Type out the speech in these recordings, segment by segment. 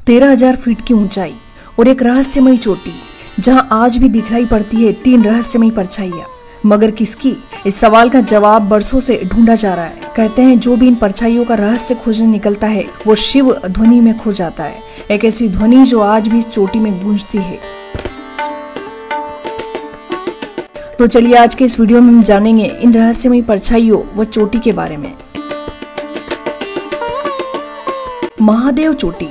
13,000 feet की ऊंचाई और एक रहस्यमयी चोटी जहां आज भी दिखलाई पड़ती है 3 रहस्यमयी परछाइयां। मगर किसकी? इस सवाल का जवाब बरसों से ढूंढा जा रहा है। कहते हैं जो भी इन परछाइयों का रहस्य खोजने निकलता है वो शिव ध्वनि में खो जाता है, एक ऐसी ध्वनि जो आज भी इस चोटी में गूंजती है। तो चलिए आज के इस वीडियो में हम जानेंगे इन रहस्यमयी परछाइयों व चोटी के बारे में। महादेव चोटी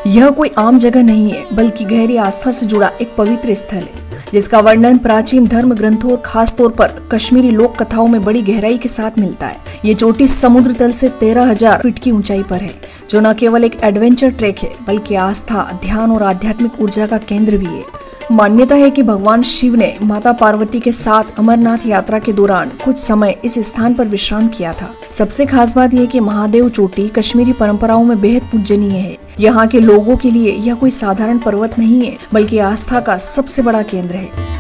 यह कोई आम जगह नहीं है, बल्कि गहरी आस्था से जुड़ा एक पवित्र स्थल है, जिसका वर्णन प्राचीन धर्म ग्रंथों और खास तौर पर कश्मीरी लोक कथाओं में बड़ी गहराई के साथ मिलता है। ये चोटी समुद्र तल से 13,000 फीट की ऊंचाई पर है, जो न केवल एक एडवेंचर ट्रैक है, बल्कि आस्था, ध्यान और आध्यात्मिक ऊर्जा का केंद्र भी है। मान्यता है कि भगवान शिव ने माता पार्वती के साथ अमरनाथ यात्रा के दौरान कुछ समय इस स्थान पर विश्राम किया था। सबसे खास बात यह कि महादेव चोटी कश्मीरी परंपराओं में बेहद पूजनीय है। यहाँ के लोगों के लिए यह कोई साधारण पर्वत नहीं है, बल्कि आस्था का सबसे बड़ा केंद्र है।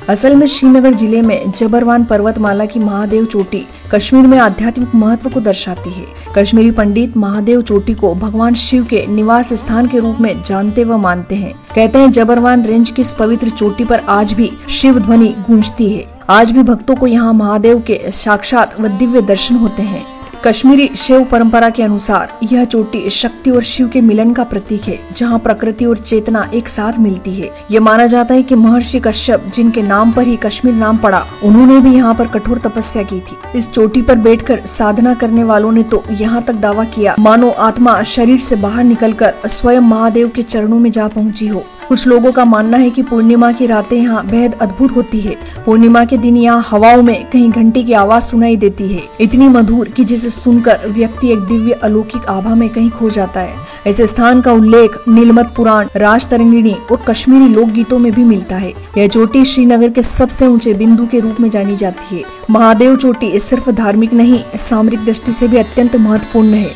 असल में श्रीनगर जिले में जबरवान पर्वतमाला की महादेव चोटी कश्मीर में आध्यात्मिक महत्व को दर्शाती है। कश्मीरी पंडित महादेव चोटी को भगवान शिव के निवास स्थान के रूप में जानते व मानते हैं। कहते हैं जबरवान रेंज की इस पवित्र चोटी पर आज भी शिव ध्वनि गूंजती है। आज भी भक्तों को यहाँ महादेव के साक्षात व दिव्य दर्शन होते हैं। कश्मीरी शैव परंपरा के अनुसार यह चोटी शक्ति और शिव के मिलन का प्रतीक है, जहां प्रकृति और चेतना एक साथ मिलती है। ये माना जाता है कि महर्षि कश्यप, जिनके नाम पर ही कश्मीर नाम पड़ा, उन्होंने भी यहाँ पर कठोर तपस्या की थी। इस चोटी पर बैठकर साधना करने वालों ने तो यहाँ तक दावा किया मानो आत्मा शरीर से बाहर निकलकर स्वयं महादेव के चरणों में जा पहुंची हो। कुछ लोगों का मानना है कि पूर्णिमा की रातें यहाँ बेहद अद्भुत होती है। पूर्णिमा के दिन यहाँ हवाओं में कहीं घंटी की आवाज सुनाई देती है, इतनी मधुर कि जिसे सुनकर व्यक्ति एक दिव्य अलौकिक आभा में कहीं खो जाता है। ऐसे स्थान का उल्लेख नीलमत पुराण, राज तरंगिणी और कश्मीरी लोकगीतों में भी मिलता है। यह चोटी श्रीनगर के सबसे ऊंचे बिंदु के रूप में जानी जाती है। महादेव चोटी सिर्फ धार्मिक नहीं, सामरिक दृष्टि से भी अत्यंत महत्वपूर्ण है।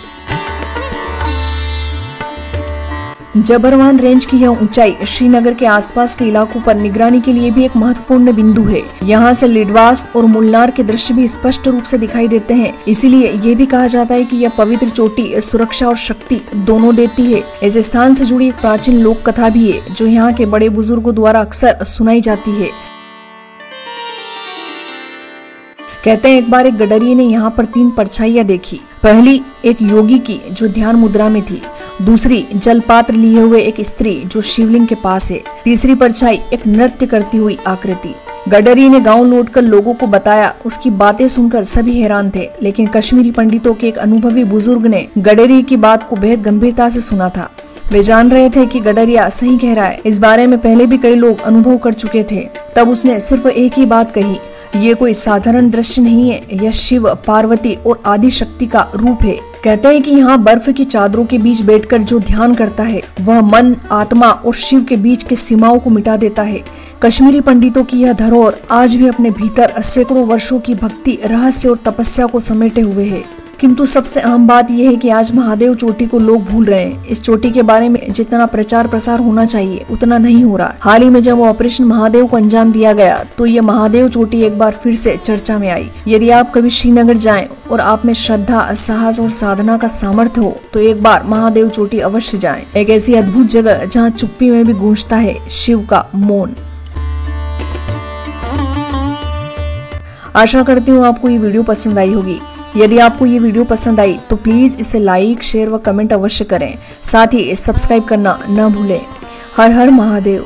जबरवान रेंज की यह ऊंचाई श्रीनगर के आसपास के इलाकों पर निगरानी के लिए भी एक महत्वपूर्ण बिंदु है। यहाँ से लिडवास और मुल्नार के दृश्य भी स्पष्ट रूप से दिखाई देते हैं। इसीलिए ये भी कहा जाता है कि यह पवित्र चोटी सुरक्षा और शक्ति दोनों देती है। इस स्थान से जुड़ी एक प्राचीन लोक कथा भी है, जो यहाँ के बड़े बुजुर्गों द्वारा अक्सर सुनाई जाती है। कहते हैं एक बार एक गडरिये ने यहाँ पर 3 परछाइयां देखी। पहली एक योगी की जो ध्यान मुद्रा में थी, दूसरी जलपात्र लिए हुए एक स्त्री जो शिवलिंग के पास है, तीसरी परछाई एक नृत्य करती हुई आकृति। गडरिये ने गांव लौटकर लोगों को बताया। उसकी बातें सुनकर सभी हैरान थे, लेकिन कश्मीरी पंडितों के एक अनुभवी बुजुर्ग ने गडरिये की बात को बेहद गंभीरता से सुना था। वे जान रहे थे कि गडरिया सही कह रहा है। इस बारे में पहले भी कई लोग अनुभव कर चुके थे। तब उसने सिर्फ एक ही बात कही, ये कोई साधारण दृश्य नहीं है, यह शिव, पार्वती और आदि शक्ति का रूप है। कहते हैं कि यहाँ बर्फ की चादरों के बीच बैठकर जो ध्यान करता है, वह मन, आत्मा और शिव के बीच के सीमाओं को मिटा देता है। कश्मीरी पंडितों की यह धरोहर आज भी अपने भीतर सैकड़ों वर्षों की भक्ति, रहस्य और तपस्या को समेटे हुए है। किंतु सबसे अहम बात यह है कि आज महादेव चोटी को लोग भूल रहे हैं। इस चोटी के बारे में जितना प्रचार प्रसार होना चाहिए उतना नहीं हो रहा। हाल ही में जब ऑपरेशन महादेव को अंजाम दिया गया तो ये महादेव चोटी एक बार फिर से चर्चा में आई। यदि आप कभी श्रीनगर जाएं और आप में श्रद्धा, साहस और साधना का सामर्थ्य हो तो एक बार महादेव चोटी अवश्य जाएं। एक ऐसी अद्भुत जगह जहाँ चुप्पी में भी गूंजता है शिव का मौन। आशा करती हूँ आपको ये वीडियो पसंद आई होगी। यदि आपको ये वीडियो पसंद आई तो प्लीज इसे लाइक, शेयर व कमेंट अवश्य करें। साथ ही सब्सक्राइब करना न भूलें। हर हर महादेव।